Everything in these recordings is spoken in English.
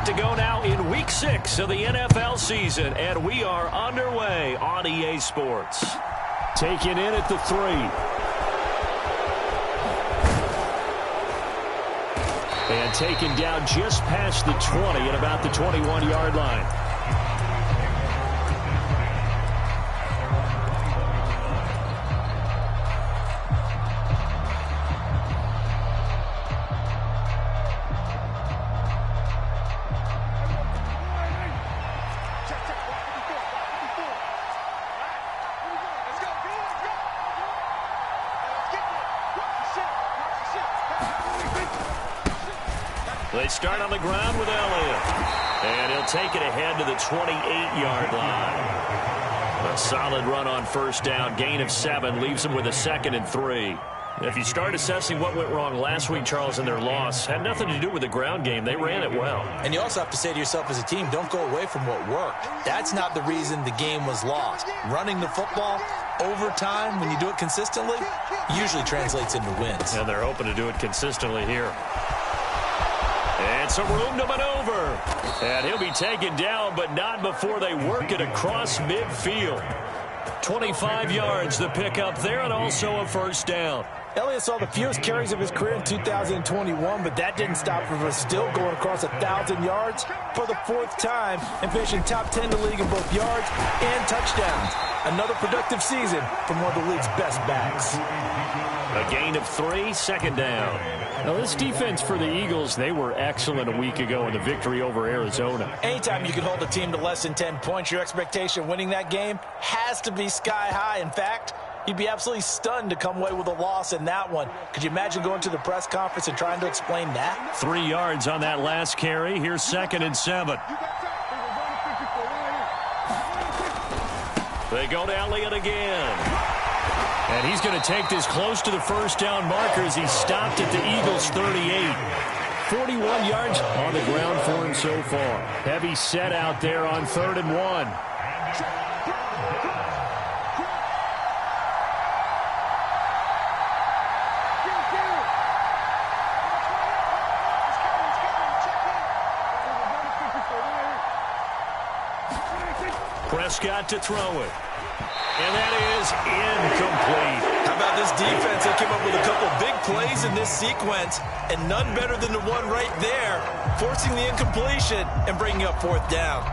to go now in Week 6 of the NFL season, and we are underway on EA Sports. Taken in at the 3. And taken down just past the 20 at about the 21-yard line. They start on the ground with Elliott. And he'll take it ahead to the 28-yard line. A solid run on first down. Gain of 7 leaves them with a 2nd and 3. If you start assessing what went wrong last week, Charles, in their loss, had nothing to do with the ground game. They ran it well. And you also have to say to yourself as a team, don't go away from what worked. That's not the reason the game was lost. Running the football over time, when you do it consistently, usually translates into wins. And they're hoping to do it consistently here. And some room to maneuver. And he'll be taken down, but not before they work it across midfield. 25 yards, the pickup there, and also a first down. Elliott saw the fewest carries of his career in 2021, but that didn't stop him from still going across 1,000 yards for the 4th time and finishing top 10 in the league in both yards and touchdowns. Another productive season from one of the league's best backs. A gain of 3, 2nd down. Now, this defense for the Eagles, they were excellent a week ago in the victory over Arizona. Anytime you can hold a team to less than 10 points, your expectation winning that game has to be sky high. In fact, you'd be absolutely stunned to come away with a loss in that one. Could you imagine going to the press conference and trying to explain that? 3 yards on that last carry. Here's 2nd and 7. They go to Elliott again. And he's going to take this close to the first down marker as he stopped at the Eagles' 38. 41 yards on the ground for him so far. Heavy set out there on 3rd and 1. Prescott to throw it. And that is incomplete. How about this defense? They came up with a couple big plays in this sequence, and none better than the one right there, forcing the incompletion and bringing up 4th down.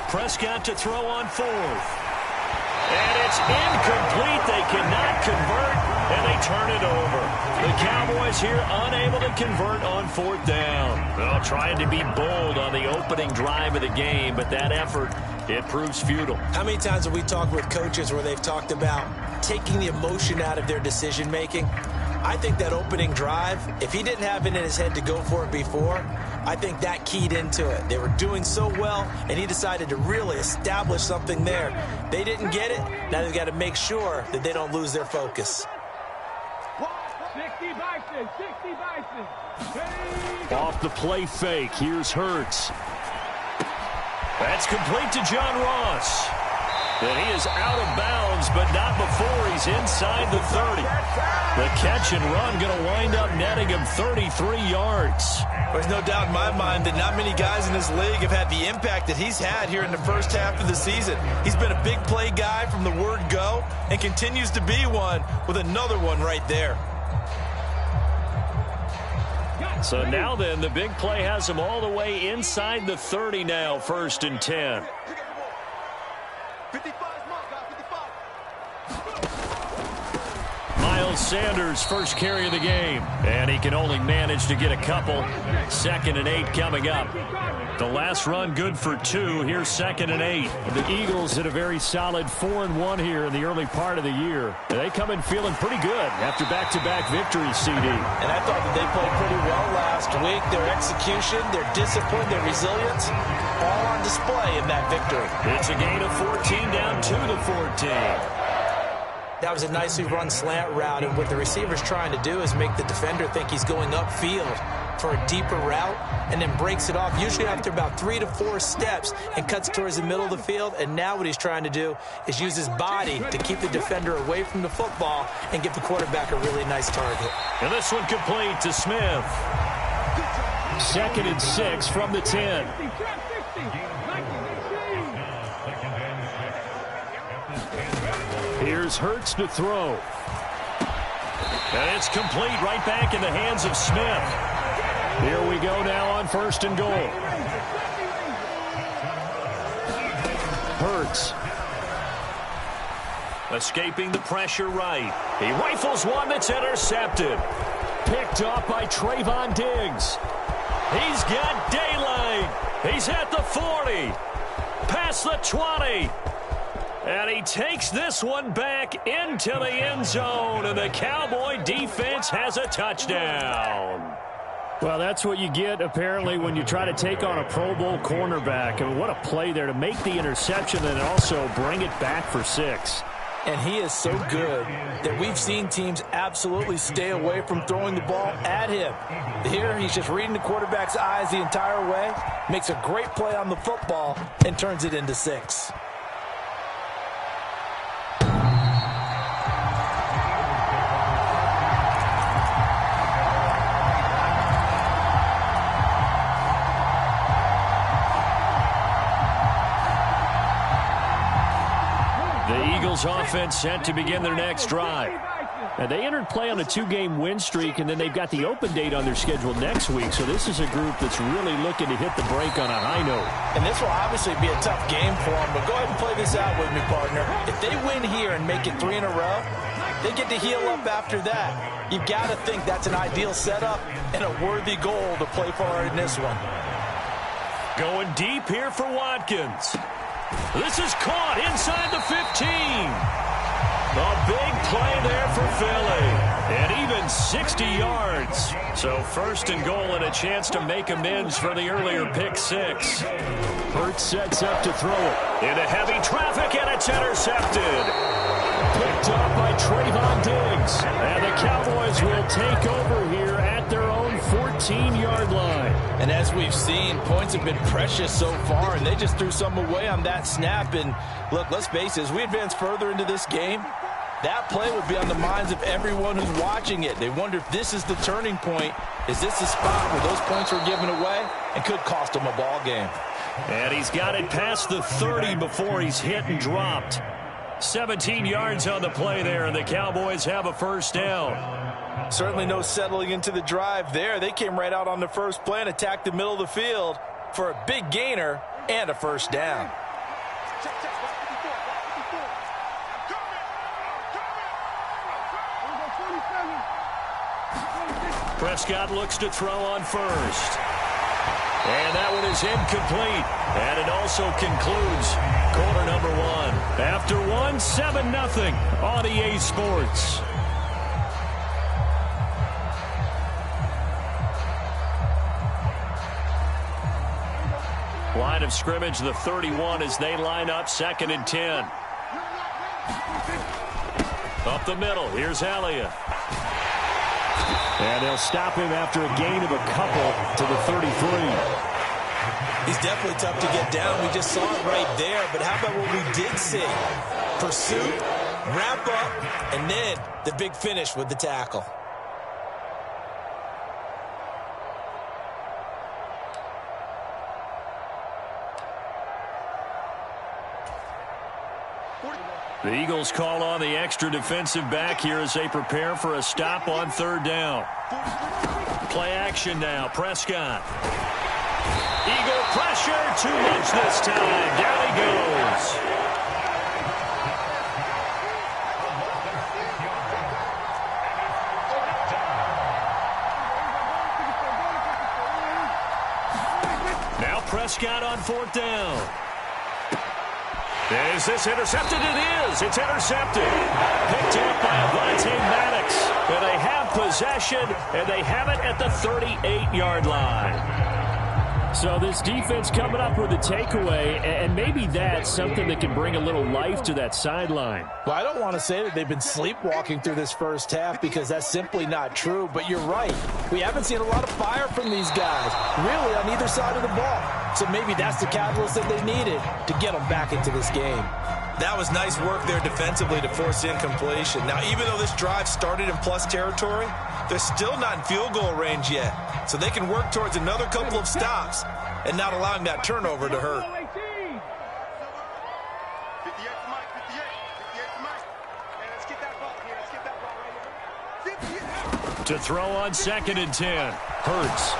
Prescott to throw on 4th. And it's incomplete. They cannot convert, and they turn it over. The Cowboys here unable to convert on 4th down. Well, trying to be bold on the opening drive of the game, but that effort, it proves futile. How many times have we talked with coaches where they've talked about taking the emotion out of their decision-making? I think that opening drive, if he didn't have it in his head to go for it before, I think that keyed into it. They were doing so well, and he decided to really establish something there. They didn't get it. Now they've got to make sure that they don't lose their focus. 60 Bison, 60 Bison. Off the play fake, here's Hurts. That's complete to John Ross. And he is out of bounds, but not before he's inside the 30. The catch and run going to wind up netting him 33 yards. There's no doubt in my mind that not many guys in this league have had the impact that he's had here in the first half of the season. He's been a big play guy from the word go and continues to be one with another one right there. So now then, the big play has him all the way inside the 30 now, 1st and 10. Miles Sanders, first carry of the game. And he can only manage to get a couple. 2nd and 8 coming up. The last run good for 2. Here's 2nd and 8. The Eagles hit a very solid 4-1 here in the early part of the year. They come in feeling pretty good after back-to-back victories, CD. And I thought that they played pretty well last week. Their execution, their discipline, their resilience, all on display in that victory. It's a gain of 14 down to the 14. That was a nicely run slant route, and what the receiver's trying to do is make the defender think he's going upfield for a deeper route and then breaks it off, usually after about 3 to 4 steps, and cuts towards the middle of the field. And now what he's trying to do is use his body to keep the defender away from the football and give the quarterback a really nice target. And this one complete to Smith. 2nd and 6 from the 10. Here's Hurts to throw. And it's complete right back in the hands of Smith. Here we go now on 1st and goal. Hurts. Escaping the pressure right. He rifles one that's intercepted. Picked off by Trayvon Diggs. He's got daylight. He's at the 40. Past the 20. And he takes this one back into the end zone, and the Cowboy defense has a touchdown. Well, that's what you get, apparently, when you try to take on a Pro Bowl cornerback. I mean, what a play there to make the interception and also bring it back for 6. And he is so good that we've seen teams absolutely stay away from throwing the ball at him. Here, he's just reading the quarterback's eyes the entire way, makes a great play on the football, and turns it into 6. Offense set to begin their next drive. Now, they entered play on a 2-game win streak, and then they've got the open date on their schedule next week. So this is a group that's really looking to hit the break on a high note. And this will obviously be a tough game for them, but go ahead and play this out with me, partner. If they win here and make it 3 in a row, they get to heal up after that. You've got to think that's an ideal setup and a worthy goal to play for in this one. Going deep here for Watkins. This is caught inside the 15. A big play there for Philly. And even 60 yards. So 1st and goal and a chance to make amends for the earlier pick 6. Hurts sets up to throw it. Into heavy traffic, and it's intercepted. Picked up by Trayvon Diggs. And the Cowboys will take over here at their own 14-yard line. And as we've seen, points have been precious so far, and they just threw some away on that snap. And look, let's face it, as we advance further into this game, that play would be on the minds of everyone who's watching it. They wonder if this is the turning point. Is this the spot where those points were given away and could cost them a ball game? And he's got it past the 30 before he's hit and dropped. 17 yards on the play there, and the Cowboys have a 1st down. Certainly no settling into the drive there. They came right out on the first play and attacked the middle of the field for a big gainer and a 1st down. Prescott looks to throw on 1st. And that one is incomplete. And it also concludes quarter number 1. After 1, 7-0 on EA Sports. Line of scrimmage, the 31, as they line up 2nd and 10. Up the middle, here's Elliott. And they'll stop him after a gain of a couple to the 33. He's definitely tough to get down. We just saw it right there. But how about what we did see? Pursuit, wrap up, and then the big finish with the tackle. The Eagles call on the extra defensive back here as they prepare for a stop on 3rd down. Play action now. Prescott. Eagle pressure. Too much this time. Down he goes. Now Prescott on 4th down. Is this intercepted? It is. It's intercepted. Picked up by Avonte Maddox. And they have possession, and they have it at the 38-yard line. So this defense coming up with a takeaway, and maybe that's something that can bring a little life to that sideline. Well, I don't want to say that they've been sleepwalking through this first half because that's simply not true, but you're right. We haven't seen a lot of fire from these guys, really, on either side of the ball. So maybe that's the catalyst that they needed to get them back into this game. That was nice work there defensively to force incompletion. Now, even though this drive started in plus territory, they're still not in field goal range yet. So they can work towards another couple of stops and not allowing that turnover to hurt. To throw on 2nd and 10. Hurts.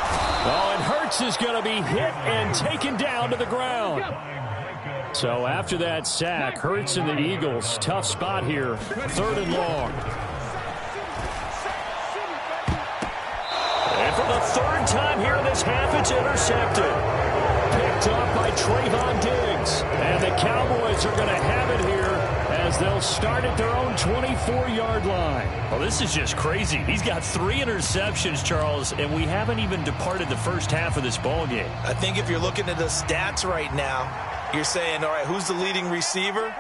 Oh, and Hurts is going to be hit and taken down to the ground. So after that sack, Hurts and the Eagles, tough spot here, 3rd and long. And for the 3rd time here in this half, it's intercepted. Picked off by Trayvon Diggs. And the Cowboys are going to have it here as they'll start at their own 24-yard line. Well, this is just crazy. He's got 3 interceptions, Charles, and we haven't even departed the first half of this ballgame. I think if you're looking at the stats right now, you're saying, all right, who's the leading receiver?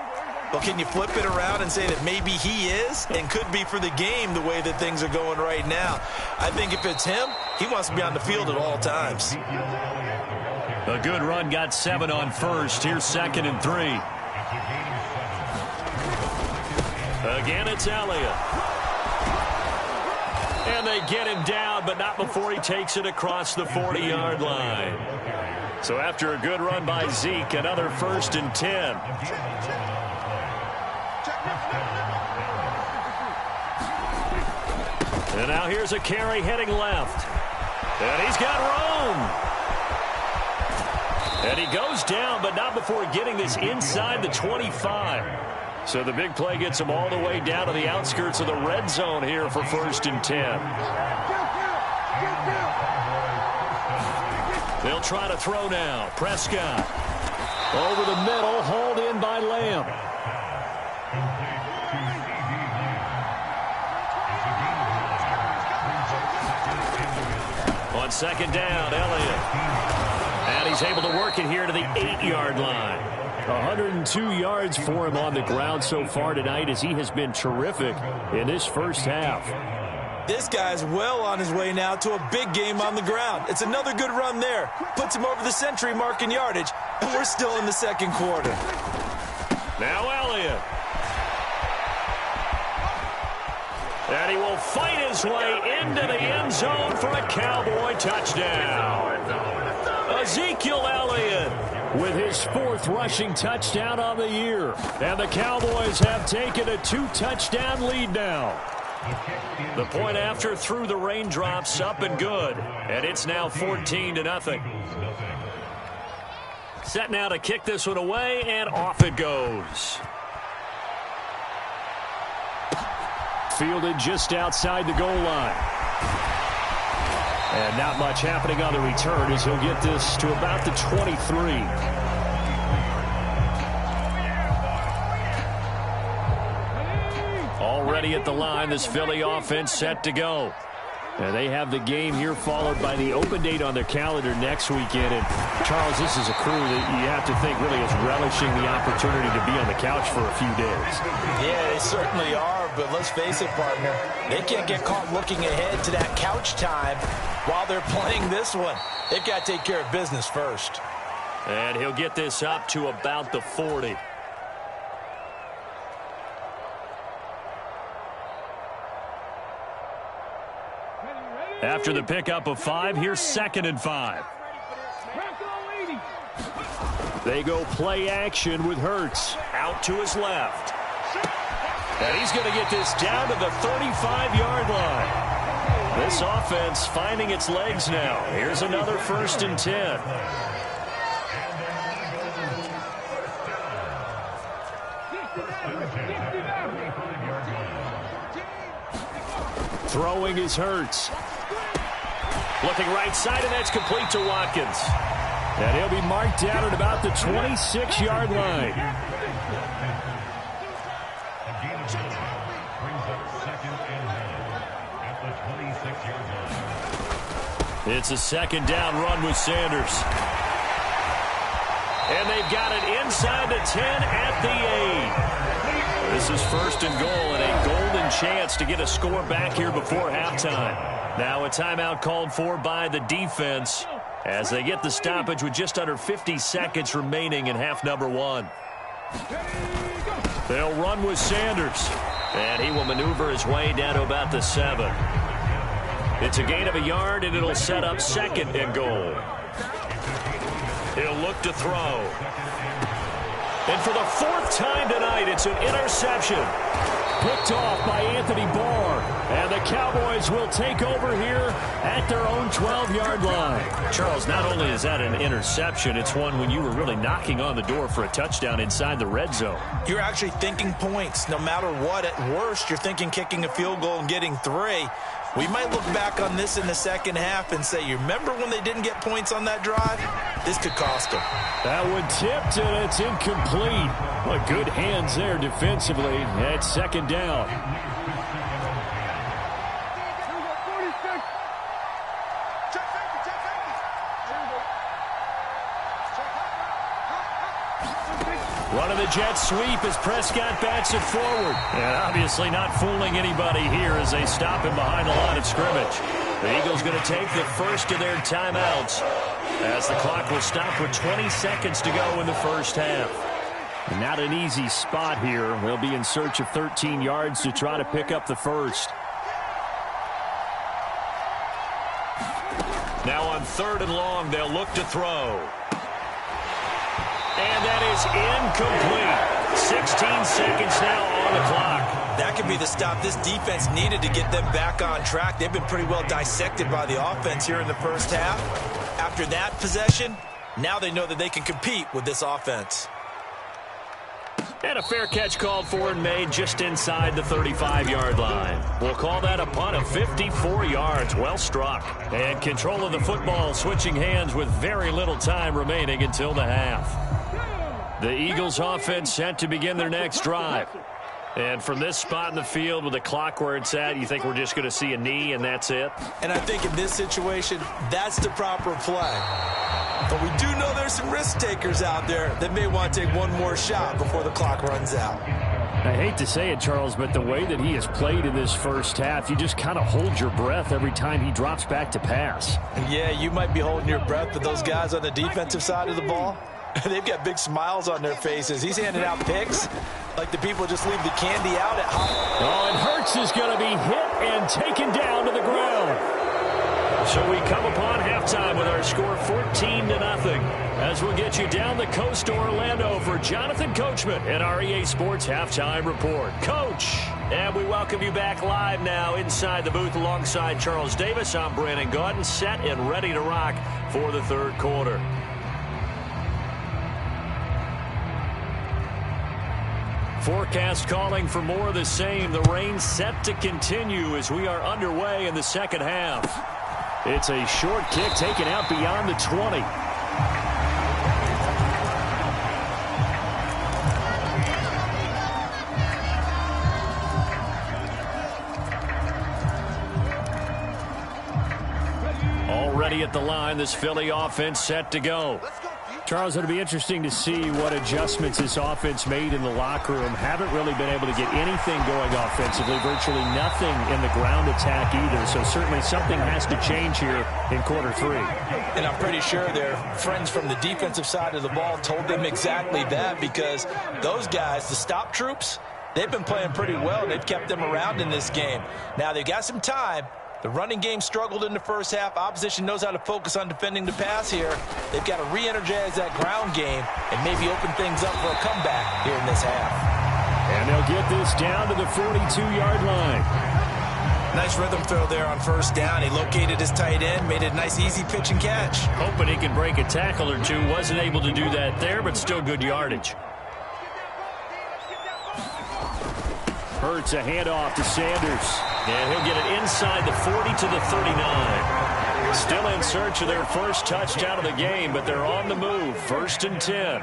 Well, can you flip it around and say that maybe he is and could be for the game the way that things are going right now? I think if it's him, he wants to be on the field at all times. A good run, got 7 on first. Here's 2nd and 3. Again, it's Elliott. And they get him down, but not before he takes it across the 40-yard line. So after a good run by Zeke, another 1st and 10. And now here's a carry heading left. And he's got room. And he goes down, but not before getting this inside the 25. So the big play gets him all the way down to the outskirts of the red zone here for 1st and 10. They'll try to throw now. Prescott. Over the middle, hauled in by Lamb. On 2nd down, Elliott. And he's able to work it here to the 8-yard line. 102 yards for him on the ground so far tonight as he has been terrific in this first half. This guy's well on his way now to a big game on the ground. It's another good run there. Puts him over the century mark in yardage, and we're still in the 2nd quarter. Now Elliott. And he will fight his way into the end zone for a Cowboy touchdown. Ezekiel Elliott with his 4th rushing touchdown on the year. And the Cowboys have taken a 2-touchdown lead now. The point after through the raindrops, up and good. And it's now 14-0. Set now to kick this one away, and off it goes. Fielded just outside the goal line. And not much happening on the return as he'll get this to about the 23. Already at the line, this Philly offense set to go. And they have the game here followed by the open date on their calendar next weekend. And, Charles, this is a crew that you have to think really is relishing the opportunity to be on the couch for a few days. Yeah, they certainly are, but let's face it, partner. They can't get caught looking ahead to that couch time while they're playing this one. They've got to take care of business first. And he'll get this up to about the 40. After the pickup of 5, here's 2nd and 5. They go play action with Hurts. Out to his left. And he's going to get this down to the 35-yard line. This offense finding its legs now. Here's another 1st and 10. Throwing is Hurts. Looking right side, and that's complete to Watkins. And he'll be marked down at about the 26-yard line. It's a second down run with Sanders. And they've got it inside the 10 at the 8. This is first and goal and a golden chance to get a score back here before halftime. Now a timeout called for by the defense as they get the stoppage with just under 50 seconds remaining in half number 1. They'll run with Sanders. And he will maneuver his way down to about the 7. It's a gain of a yard, and it'll set up second and goal. He'll look to throw. And for the 4th time tonight, it's an interception. Picked off by Anthony Barr. And the Cowboys will take over here at their own 12-yard line. Charles, not only is that an interception, it's one when you were really knocking on the door for a touchdown inside the red zone. You're actually thinking points. No matter what, at worst, you're thinking kicking a field goal and getting 3. We might look back on this in the second half and say, you remember when they didn't get points on that drive? This could cost them. That one tipped, and it's incomplete. Well, good hands there defensively at second down. Running the jet sweep as Prescott bats it forward. And obviously not fooling anybody here as they stop him behind the line of scrimmage. The Eagles going to take the first of their timeouts as the clock will stop with 20 seconds to go in the first half. Not an easy spot here. They'll be in search of 13 yards to try to pick up the first. Now on 3rd and long, they'll look to throw. And that is incomplete. 16 seconds now on the clock. That could be the stop this defense needed to get them back on track. They've been pretty well dissected by the offense here in the first half. After that possession, now they know that they can compete with this offense. And a fair catch called for and made just inside the 35-yard line. We'll call that a punt of 54 yards. Well struck. And control of the football switching hands with very little time remaining until the half. The Eagles offense set to begin their next drive. And from this spot in the field with the clock where it's at, you think we're just going to see a knee and that's it? And I think in this situation, that's the proper play. But we do know there's some risk takers out there that may want to take one more shot before the clock runs out. I hate to say it, Charles, but the way that he has played in this first half, you just kind of hold your breath every time he drops back to pass. Yeah, you might be holding your breath, but those guys on the defensive side of the ball, they've got big smiles on their faces. He's handing out picks like the people just leave the candy out at home. Oh, and Hurts is going to be hit and taken down to the ground. So we come upon halftime with our score 14-0 as we'll get you down the coast to Orlando for Jonathan Coachman and our EA Sports Halftime Report. Coach, and we welcome you back live now inside the booth alongside Charles Davis. I'm Brandon Gaudin, set and ready to rock for the third quarter. Forecast calling for more of the same. The rain set to continue as we are underway in the second half. It's a short kick taken out beyond the 20. Already at the line, this Philly offense set to go. Charles, it'll be interesting to see what adjustments this offense made in the locker room. Haven't really been able to get anything going offensively, virtually nothing in the ground attack either. So certainly something has to change here in quarter 3. And I'm pretty sure their friends from the defensive side of the ball told them exactly that, because those guys, the stop troops, they've been playing pretty well. They've kept them around in this game. Now they've got some time. The running game struggled in the first half. Opposition knows how to focus on defending the pass here. They've got to re-energize that ground game and maybe open things up for a comeback here in this half. And they'll get this down to the 42-yard line. Nice rhythm throw there on first down. He located his tight end, made it a nice easy pitch and catch. Hoping he can break a tackle or two. Wasn't able to do that there, but still good yardage. Hurts a handoff to Sanders. And he'll get it inside the 40 to the 39. Still in search of their first touchdown of the game, but they're on the move. 1st and 10.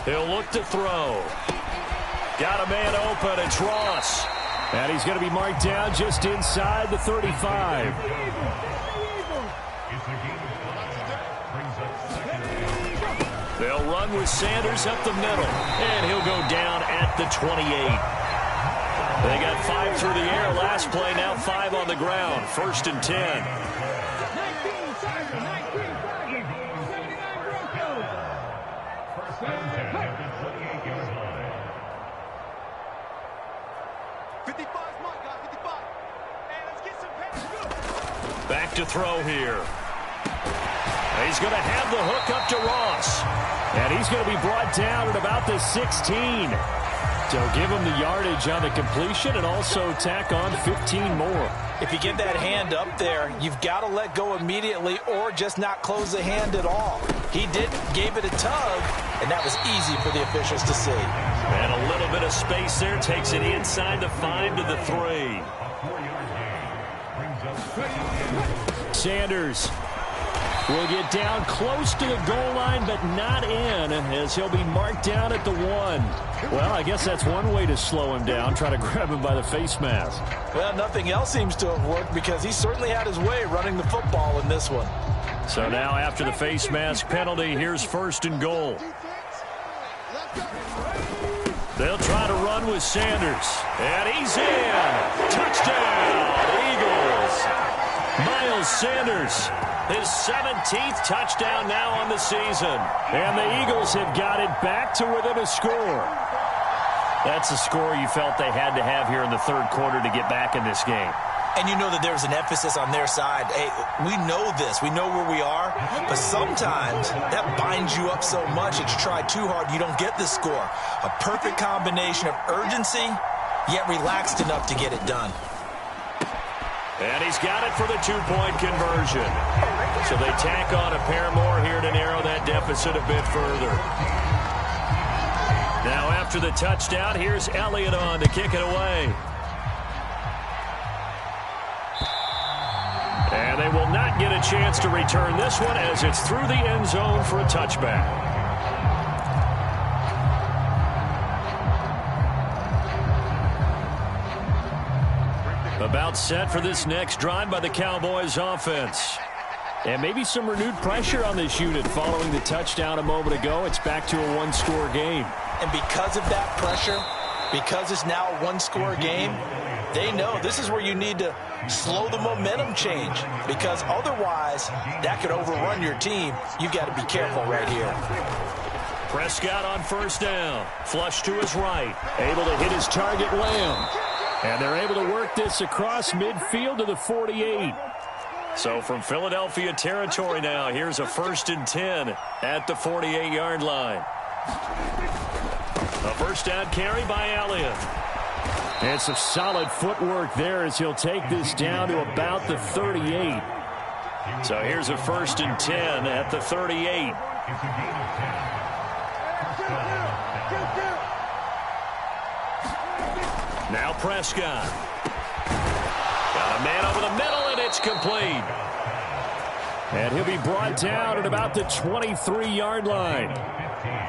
He'll look to throw. Got a man open. It's Ross. And he's going to be marked down just inside the 35. They'll run with Sanders up the middle. And he'll go down at the 28. They got 5 through the air last play. Now 5 on the ground. 1st and 10. Back to throw here. He's going to have the hook up to Ross. And he's going to be brought down at about the 16. So give him the yardage on the completion and also tack on 15 more. If you get that hand up there, you've got to let go immediately or just not close the hand at all. He gave it a tug, and that was easy for the officials to see. And a little bit of space there. Takes it inside the 5 to the 3. Sanders will get down close to the goal line, but not in, as he'll be marked down at the 1. Well, I guess that's one way to slow him down, try to grab him by the face mask. Well, nothing else seems to have worked because he certainly had his way running the football in this one. So now after the face mask penalty, here's 1st and goal. They'll try to run with Sanders. And he's in. Touchdown, Eagles. Miles Sanders, his 17th touchdown now on the season. And the Eagles have got it back to within a score. That's a score you felt they had to have here in the 3rd quarter to get back in this game. And you know that there's an emphasis on their side. Hey, we know this. We know where we are. But sometimes that binds you up so much that you try too hard, you don't get the score. A perfect combination of urgency, yet relaxed enough to get it done. And he's got it for the 2-point conversion. So they tack on a pair more here to narrow that deficit a bit further. Now after the touchdown, here's Elliott on to kick it away. And they will not get a chance to return this one as it's through the end zone for a touchback. About set for this next drive by the Cowboys offense. And maybe some renewed pressure on this unit following the touchdown a moment ago. It's back to a 1-score game. And because of that pressure, because it's now a 1-score game, they know this is where you need to slow the momentum change, because otherwise that could overrun your team. You've got to be careful right here. Prescott on 1st down. Flush to his right. Able to hit his target, Lamb. And they're able to work this across midfield to the 48. So from Philadelphia territory now, here's a 1st and 10 at the 48-yard line. A 1st down carry by Elliott. And some solid footwork there as he'll take this down to about the 38. So here's a 1st and 10 at the 38. Now Prescott. Got a man over the middle, and it's complete. And he'll be brought down at about the 23-yard line.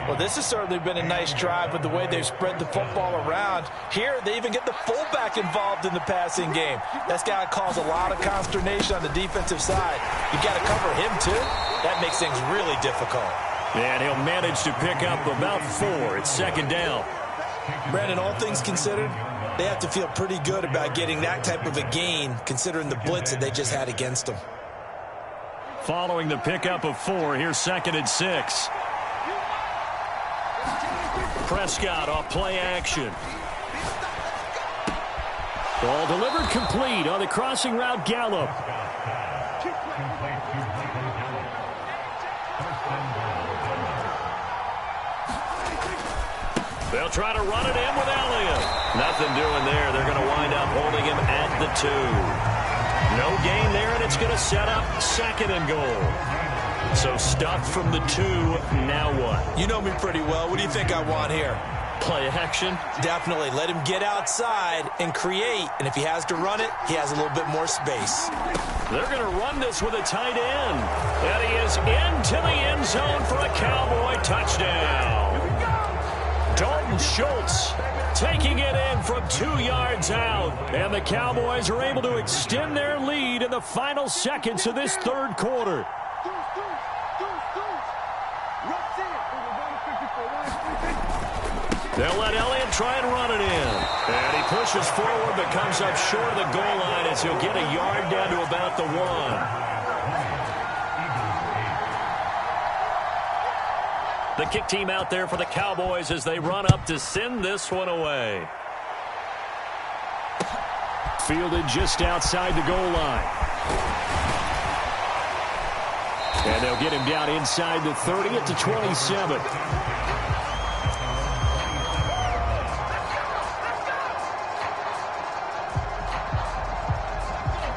Well, this has certainly been a nice drive with the way they've spread the football around. Here, they even get the fullback involved in the passing game. That's got to cause a lot of consternation on the defensive side. You've got to cover him, too. That makes things really difficult. And he'll manage to pick up about 4. It's 2nd down. Brandon, all things considered, they have to feel pretty good about getting that type of a gain, considering the blitz that they just had against them. Following the pickup of 4, here's 2nd and 6. Prescott off play action. Ball delivered complete on the crossing route, Gallup. They'll try to run it in with Elliott. Nothing doing there. They're going to wind up holding him at the 2. No gain there, and it's going to set up 2nd and goal. So stuffed from the 2. Now what? You know me pretty well. What do you think I want here? Play action? Definitely. Let him get outside and create. And if he has to run it, he has a little bit more space. They're going to run this with a tight end. And he is into the end zone for a Cowboy touchdown. Dalton Schultz taking it in from 2 yards out. And the Cowboys are able to extend their lead in the final seconds of this third quarter. They'll let Elliott try and run it in. And he pushes forward but comes up short of the goal line as he'll get a yard down to about the 1. The kick team out there for the Cowboys as they run up to send this one away. Fielded just outside the goal line. And they'll get him down inside the 30 at the 27.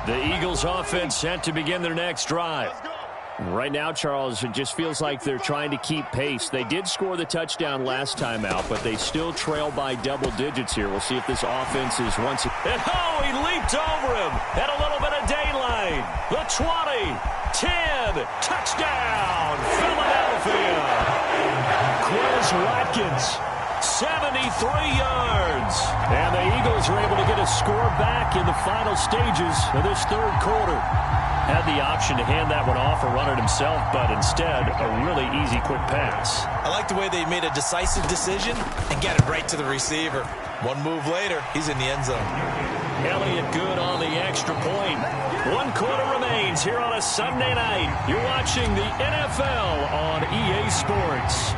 The Eagles offense set to begin their next drive. Right now, Charles, it just feels like they're trying to keep pace. They did score the touchdown last time out, but they still trail by double digits here. We'll see if this offense is once again. Oh, he leaped over him. Had a little bit of daylight. The 20, 10, touchdown, Philadelphia. Chris Watkins, 73 yards. And the Eagles are able to get a score back in the final stages of this third quarter. Had the option to hand that one off or run it himself, but instead, a really easy, quick pass. I like the way they made a decisive decision and get it right to the receiver. One move later, he's in the end zone. Elliott good on the extra point. 1 quarter remains here on a Sunday night. You're watching the NFL on EA Sports.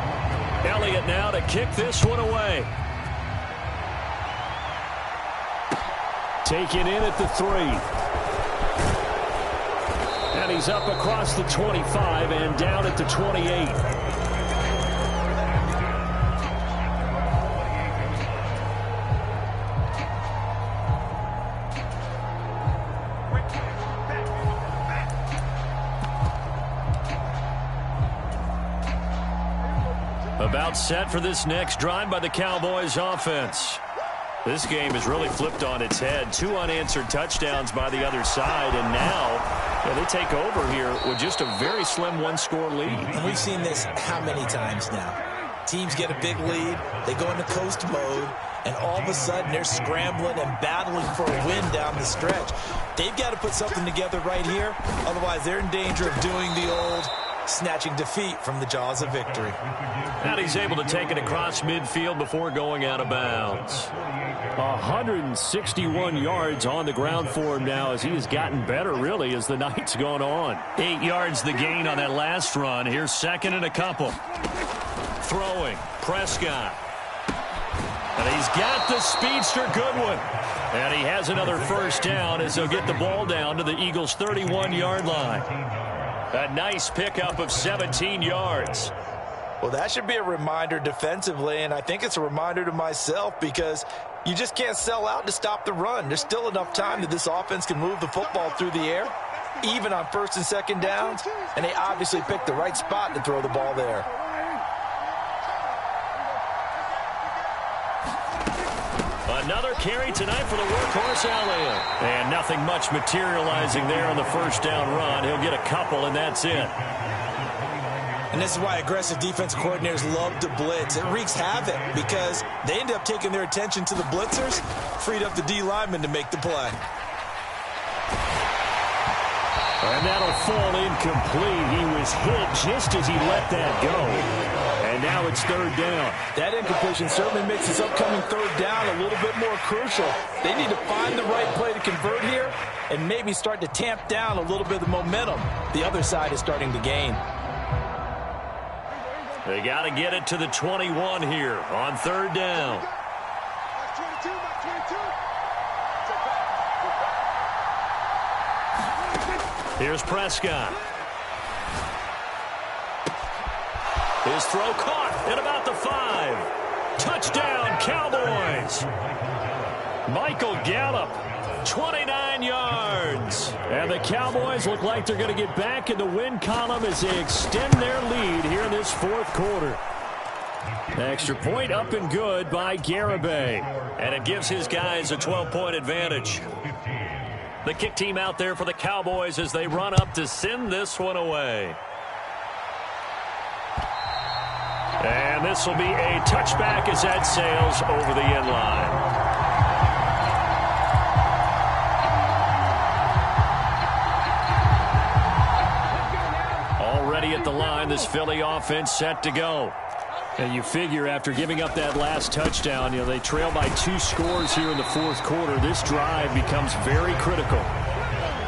Elliott now to kick this one away. Taken in at the 3. And he's up across the 25 and down at the 28. About set for this next drive by the Cowboys offense. This game has really flipped on its head. 2 unanswered touchdowns by the other side, and now they take over here with just a very slim 1-score lead. And we've seen this how many times now? Teams get a big lead, they go into coast mode, and all of a sudden they're scrambling and battling for a win down the stretch. They've got to put something together right here, otherwise they're in danger of doing the old snatching defeat from the jaws of victory. And he's able to take it across midfield before going out of bounds. 161 yards on the ground for him now as he has gotten better, really, as the night's gone on. 8 yards the gain on that last run. Here's second and a couple. Throwing, Prescott. And he's got the speedster Goodwin. And he has another first down as they'll get the ball down to the Eagles' 31-yard line. A nice pickup of 17 yards. Well, that should be a reminder defensively, and I think it's a reminder to myself because you just can't sell out to stop the run. There's still enough time that this offense can move the football through the air, even on first and second downs, and they obviously picked the right spot to throw the ball there. Another carry tonight for the workhorse Elliott. And nothing much materializing there on the first down run. He'll get a couple, and that's it. And this is why aggressive defensive coordinators love to blitz. It wreaks havoc because they end up taking their attention to the blitzers, freed up the D lineman to make the play. And that'll fall incomplete. He was hit just as he let that go. And now it's third down. That incompletion certainly makes this upcoming third down a little bit more crucial. They need to find the right play to convert here and maybe start to tamp down a little bit of the momentum the other side is starting to gain. They got to get it to the 21 here on third down. Here's Prescott. His throw caught at about the 5. Touchdown, Cowboys. Michael Gallup, 29 yards. And the Cowboys look like they're going to get back in the win column as they extend their lead here in this fourth quarter. Extra point up and good by Garibay. And it gives his guys a 12-point advantage. The kick team out there for the Cowboys as they run up to send this one away. And this will be a touchback as that sails over the end line. Already at the line, this Philly offense set to go. And you figure after giving up that last touchdown, they trail by 2 scores here in the fourth quarter. This drive becomes very critical.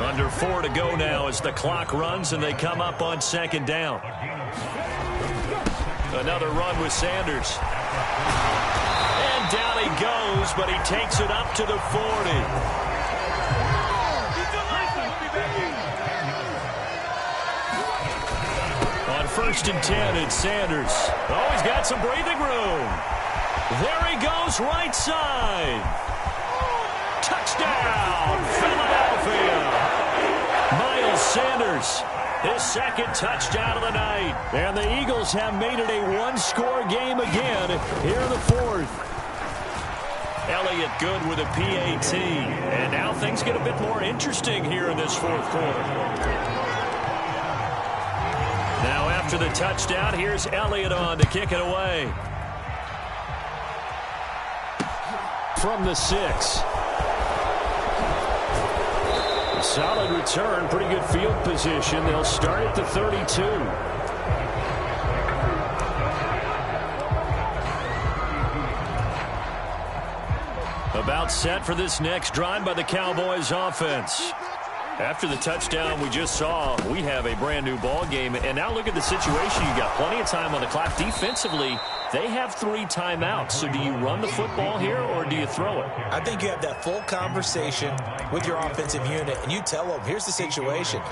Under 4 to go now as the clock runs and they come up on second down. Another run with Sanders. And down he goes, but he takes it up to the 40. On 1st and 10, it's Sanders. Oh, he's got some breathing room. There he goes, right side. Touchdown, Philadelphia. Miles Sanders, his 2nd touchdown of the night. And the Eagles have made it a 1-score game again here in the 4th. Elliott good with a PAT. And now things get a bit more interesting here in this 4th quarter. Now after the touchdown, here's Elliott on to kick it away. From the 6. Solid return, pretty good field position. They'll start at the 32. About set for this next drive by the Cowboys offense. After the touchdown we just saw, we have a brand new ball game. And now look at the situation. You got plenty of time on the clock. Defensively, they have 3 timeouts. So do you run the football here or do you throw it? I think you have that full conversation with your offensive unit, and you tell them, here's the situation.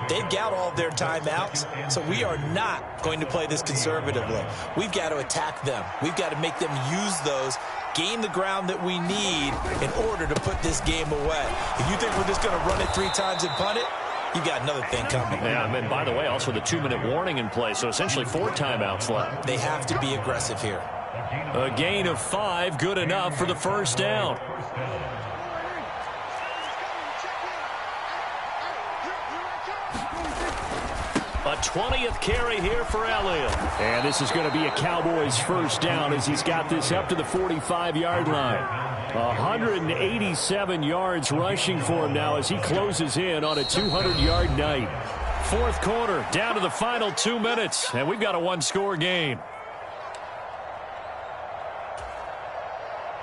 They've got all of their timeouts, so we are not going to play this conservatively. We've got to attack them. We've got to make them use those, gain the ground that we need in order to put this game away. If you think we're just going to run it 3 times and punt it, you got another thing coming. Yeah, and by the way, also the 2-minute warning in play, so essentially 4 timeouts left. They have to be aggressive here. A gain of 5, good enough for the 1st down. A 20th carry here for Elliott. And this is going to be a Cowboys 1st down as he's got this up to the 45-yard line. 187 yards rushing for him now as he closes in on a 200-yard night. 4th quarter, down to the final 2 minutes, and we've got a 1-score game.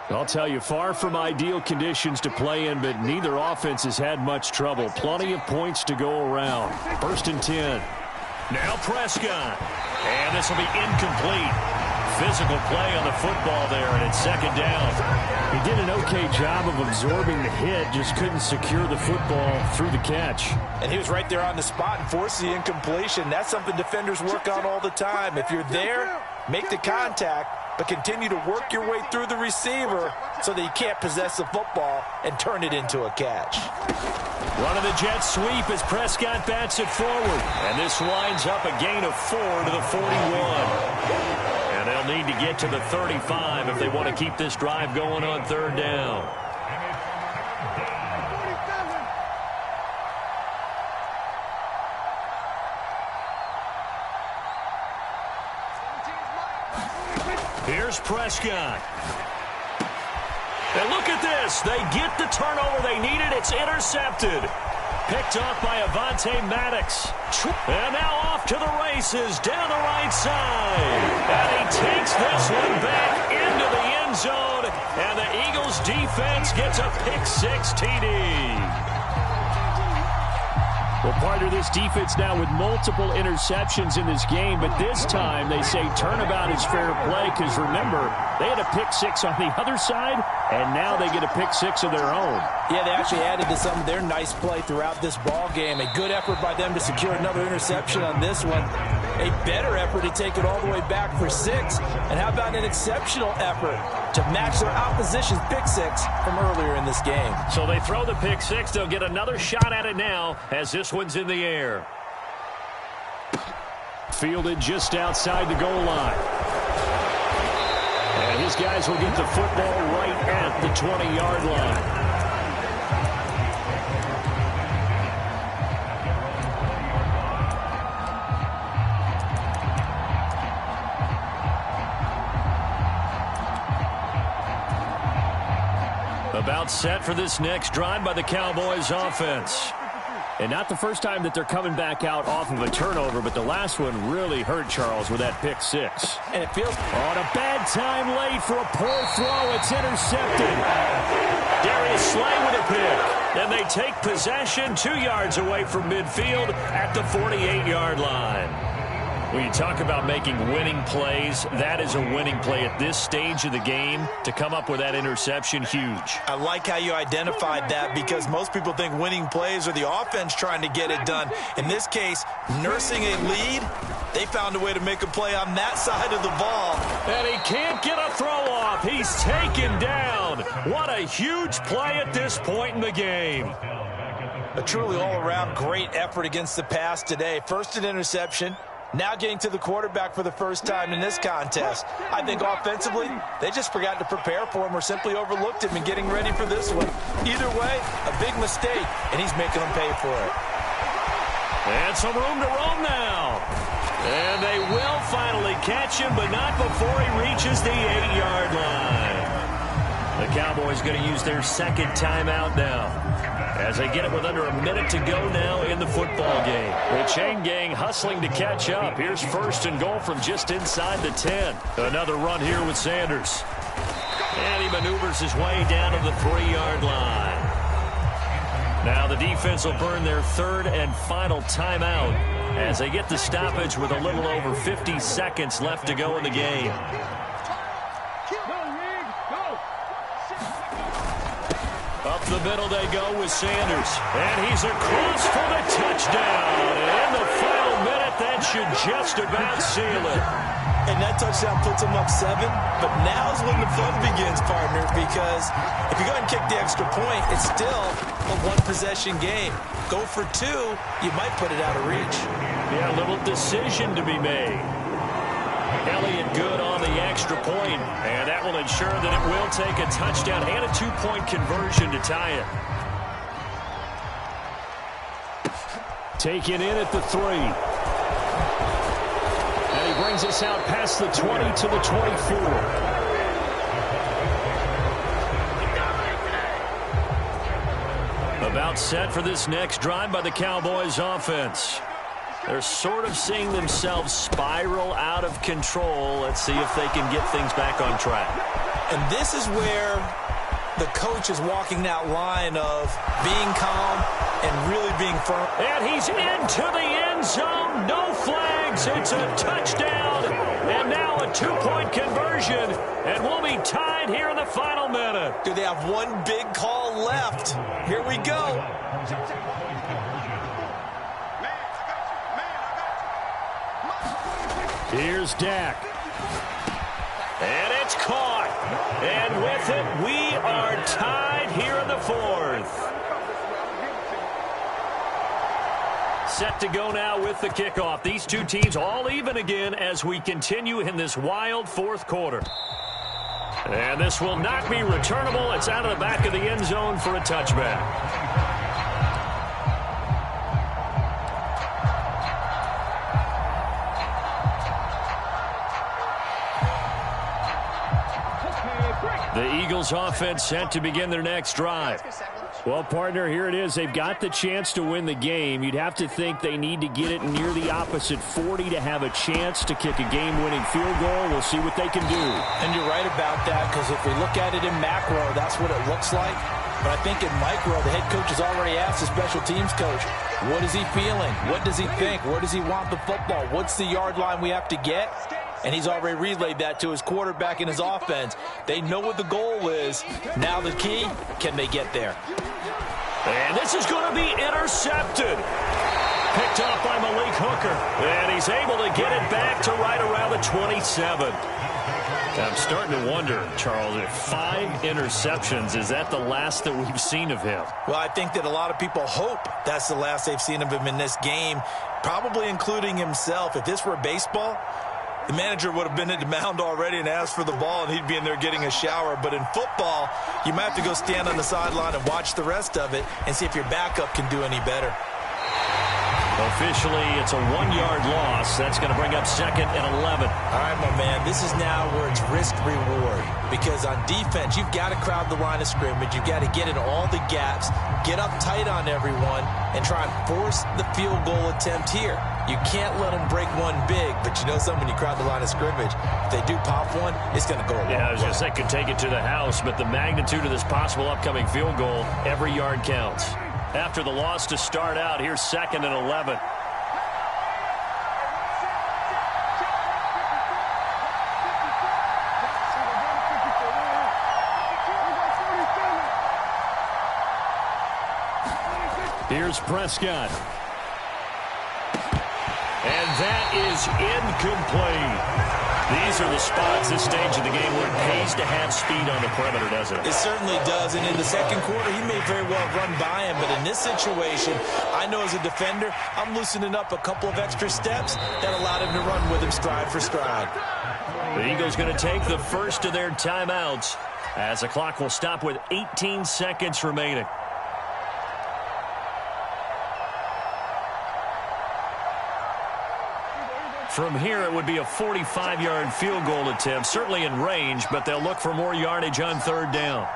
I'll tell you, far from ideal conditions to play in, but neither offense has had much trouble. Plenty of points to go around. 1st and 10. Now Prescott. And this will be incomplete. Physical play on the football there, and it's 2nd down. He did an okay job of absorbing the hit, just couldn't secure the football through the catch. And he was right there on the spot and forced the incompletion. That's something defenders work on all the time. If you're there, make the contact, but continue to work your way through the receiver so that you can't possess the football and turn it into a catch. Running the jet sweep as Prescott bats it forward. And this winds up a gain of 4 to the 41. And they'll need to get to the 35 if they want to keep this drive going on 3rd down. Here's Prescott. And look at this. They get the turnover they needed. It's intercepted. Picked off by Avonte Maddox. And now off to the races down the right side. And he takes this one back into the end zone. And the Eagles defense gets a pick-6 TD. Well, part of this defense now with multiple interceptions in this game, but this time they say turnabout is fair play because, remember, they had a pick-6 on the other side, and now they get a pick-6 of their own. Yeah, they actually added to some of their nice play throughout this ball game. A good effort by them to secure another interception on this one. A better effort to take it all the way back for 6. And how about an exceptional effort to match their opposition's pick-6 from earlier in this game? So they throw the pick-6. They'll get another shot at it now as this one's in the air. Fielded just outside the goal line. And his guys will get the football right at the 20-yard line. About set for this next drive by the Cowboys offense. And not the first time that they're coming back out off of a turnover, but the last one really hurt Charles with that pick six. And it feels on a bad time late for a poor throw. It's intercepted. Darius Slay with a pick. And they take possession 2 yards away from midfield at the 48-yard line. When you talk about making winning plays, that is a winning play at this stage of the game. To come up with that interception, huge. I like how you identified that, because most people think winning plays are the offense trying to get it done. In this case, nursing a lead, they found a way to make a play on that side of the ball. And he can't get a throw off. He's taken down. What a huge play at this point in the game. A truly all-around great effort against the pass today. First an interception. Now getting to the quarterback for the first time in this contest. I think offensively, they just forgot to prepare for him or simply overlooked him in getting ready for this one. Either way, a big mistake, and he's making them pay for it. And some room to roam now. And they will finally catch him, but not before he reaches the 8-yard line. The Cowboys going to use their second timeout now, as they get it with under a minute to go now in the football game. The chain gang hustling to catch up. Here's first and goal from just inside the 10. Another run here with Sanders. And he maneuvers his way down to the 3-yard line. Now the defense will burn their third and final timeout as they get the stoppage with a little over 50 seconds left to go in the game. Up the middle they go with Sanders. And he's across for the touchdown. And in the final minute, that should just about seal it. And that touchdown puts them up 7. But now's when the fun begins, partner, because if you go and kick the extra point, it's still a one-possession game. Go for 2, you might put it out of reach. Yeah, a little decision to be made. Elliott good on the extra point, and that will ensure that it will take a touchdown and a 2-point conversion to tie it. Taken in at the 3. And he brings us out past the 20 to the 24. About set for this next drive by the Cowboys offense. They're sort of seeing themselves spiral out of control. Let's see if they can get things back on track. And this is where the coach is walking that line of being calm and really being firm. And he's into the end zone. No flags. It's a touchdown. And now a 2-point conversion. And we'll be tied here in the final minute. Do they have one big call left? Here we go. Here's Dak. And it's caught. And with it, we are tied here in the 4th. Set to go now with the kickoff. These two teams all even again as we continue in this wild 4th quarter. And this will not be returnable. It's out of the back of the end zone for a touchback. The Eagles offense set to begin their next drive. Well, partner, here it is. They've got the chance to win the game. You'd have to think they need to get it near the opposite 40 to have a chance to kick a game-winning field goal. We'll see what they can do. And you're right about that, because if we look at it in macro, that's what it looks like. But I think in micro, the head coach has already asked the special teams coach, what is he feeling? What does he think? Where does he want the football? What's the yard line we have to get? And he's already relayed that to his quarterback and his offense. They know what the goal is. Now the key, can they get there? And this is going to be intercepted. Picked off by Malik Hooker. And he's able to get it back to right around the 27. I'm starting to wonder, Charles, if 5 interceptions, is that the last that we've seen of him? Well, I think that a lot of people hope that's the last they've seen of him in this game, probably including himself. If this were baseball, the manager would have been at the mound already and asked for the ball, and he'd be in there getting a shower. But in football, you might have to go stand on the sideline and watch the rest of it and see if your backup can do any better. Officially, it's a 1-yard loss. That's going to bring up 2nd and 11. All right, my man, this is now where it's risk-reward. Because on defense, you've got to crowd the line of scrimmage. You've got to get in all the gaps, get up tight on everyone, and try and force the field goal attempt here. You can't let them break one big, but you know something, when you crowd the line of scrimmage, if they do pop one, it's going to go a long way. I was going to say, could take it to the house, but the magnitude of this possible upcoming field goal, every yard counts. After the loss to start out, here's 2nd and 11. Here's Prescott. And that is incomplete. These are the spots, this stage of the game, where it pays to have speed on the perimeter, doesn't it? It certainly does, and in the second quarter, he may very well run by him, but in this situation, I know as a defender, I'm loosening up a couple of extra steps that allowed him to run with him stride for stride. The Eagles going to take the first of their timeouts as the clock will stop with 18 seconds remaining. From here, it would be a 45-yard field goal attempt, certainly in range, but they'll look for more yardage on 3rd down.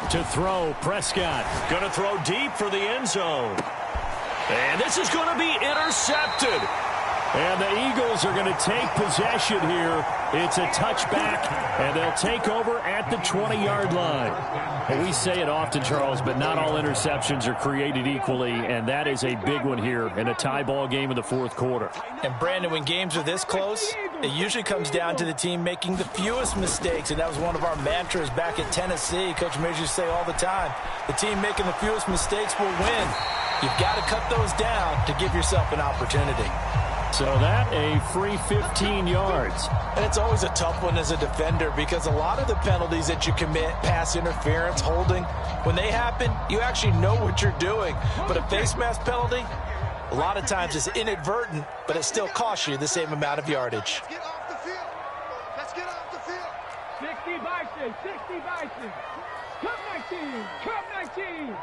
To throw, Prescott. Going to throw deep for the end zone. And this is going to be intercepted. And the Eagles are going to take possession here. It's a touchback, and they'll take over at the 20-yard line. And we say it often, Charles, but not all interceptions are created equally, and that is a big one here in a tie ball game in the 4th quarter. And, Brandon, when games are this close, it usually comes down to the team making the fewest mistakes, and that was one of our mantras back at Tennessee. Coach Mears used to say all the time, the team making the fewest mistakes will win. You've got to cut those down to give yourself an opportunity. So that a free 15 yards. And it's always a tough one as a defender because a lot of the penalties that you commit, pass interference, holding, when they happen, you actually know what you're doing. But a face mask penalty, a lot of times it's inadvertent, but it still costs you the same amount of yardage. Let's get off the field. Let's get off the field. 60 Bison, 60 Bison. Come 19, come 19.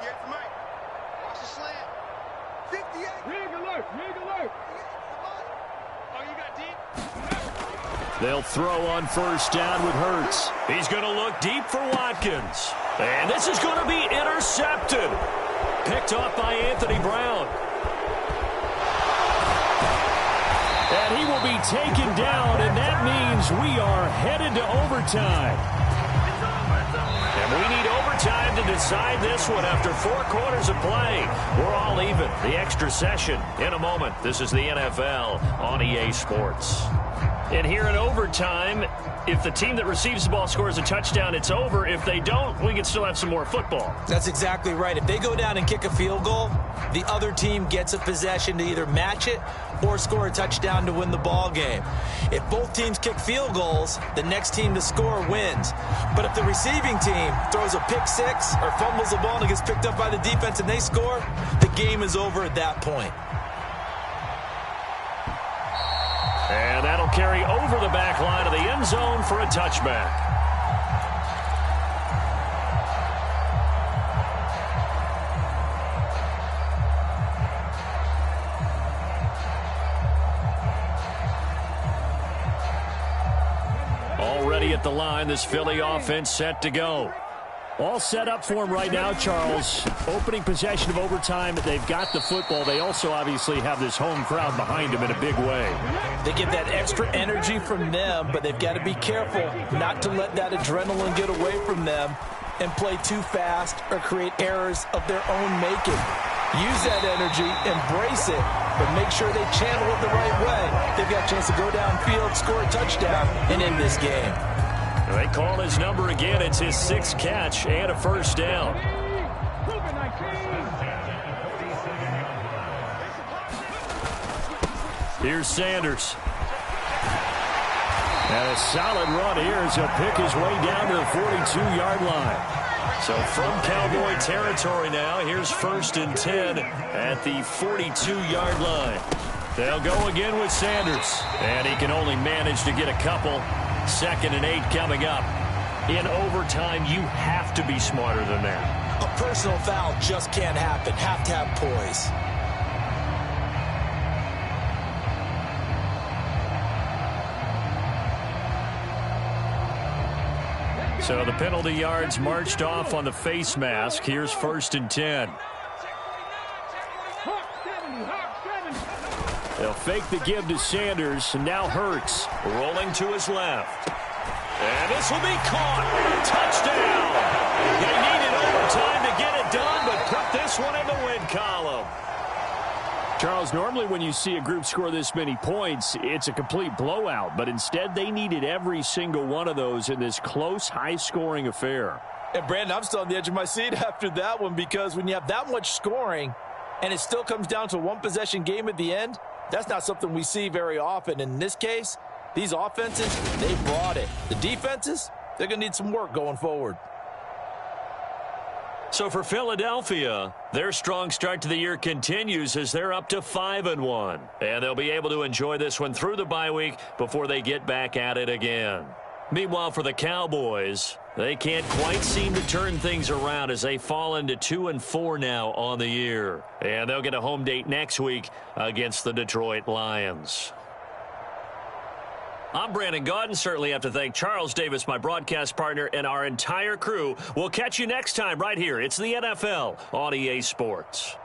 58 for Mike. Watch the slant. 58. Rig alert, rig alert. Oh, you got deep? They'll throw on 1st down with Hurts. He's going to look deep for Watkins. And this is going to be intercepted. Picked off by Anthony Brown. And he will be taken down, and that means we are headed to overtime. And we need overtime to decide this one after 4 quarters of play. We're all even. The extra session in a moment. This is the NFL on EA Sports. And here in overtime, if the team that receives the ball scores a touchdown, it's over. If they don't, we can still have some more football. That's exactly right. If they go down and kick a field goal, the other team gets a possession to either match it or score a touchdown to win the ball game. If both teams kick field goals, the next team to score wins. But if the receiving team throws a pick six or fumbles the ball and it gets picked up by the defense and they score, the game is over at that point. And that'll carry over the back line of the end zone for a touchback. Already at the line, this Philly offense set to go. All set up for him right now, Charles. Opening possession of overtime. They've got the football. They also obviously have this home crowd behind them in a big way. They get that extra energy from them, but they've got to be careful not to let that adrenaline get away from them and play too fast or create errors of their own making. Use that energy, embrace it, but make sure they channel it the right way. They've got a chance to go downfield, score a touchdown, and end this game. They call his number again. It's his 6th catch and a first down. Here's Sanders. And a solid run here as he'll pick his way down to the 42-yard line. So from Cowboy territory now, here's 1st and 10 at the 42-yard line. They'll go again with Sanders. And he can only manage to get a couple. 2nd and 8 coming up. In overtime, you have to be smarter than that. A personal foul just can't happen. Have to have poise. So the penalty yards marched off on the face mask. Here's 1st and 10. They'll fake the give to Sanders, and now Hurts rolling to his left. And this will be caught. Touchdown. They needed overtime to get it done, but put this one in the win column. Charles, normally when you see a group score this many points, it's a complete blowout. But instead, they needed every single one of those in this close, high-scoring affair. And, Brandon, I'm still on the edge of my seat after that one because when you have that much scoring and it still comes down to a one-possession game at the end, that's not something we see very often. In this case, these offenses, they brought it. The defenses, they're going to need some work going forward. So for Philadelphia, their strong start to the year continues as they're up to 5-1. And they'll be able to enjoy this one through the bye week before they get back at it again. Meanwhile, for the Cowboys, they can't quite seem to turn things around as they fall into 2-4 now on the year. And they'll get a home date next week against the Detroit Lions. I'm Brandon Gaudin. Certainly have to thank Charles Davis, my broadcast partner, and our entire crew. We'll catch you next time right here. It's the NFL on EA Sports.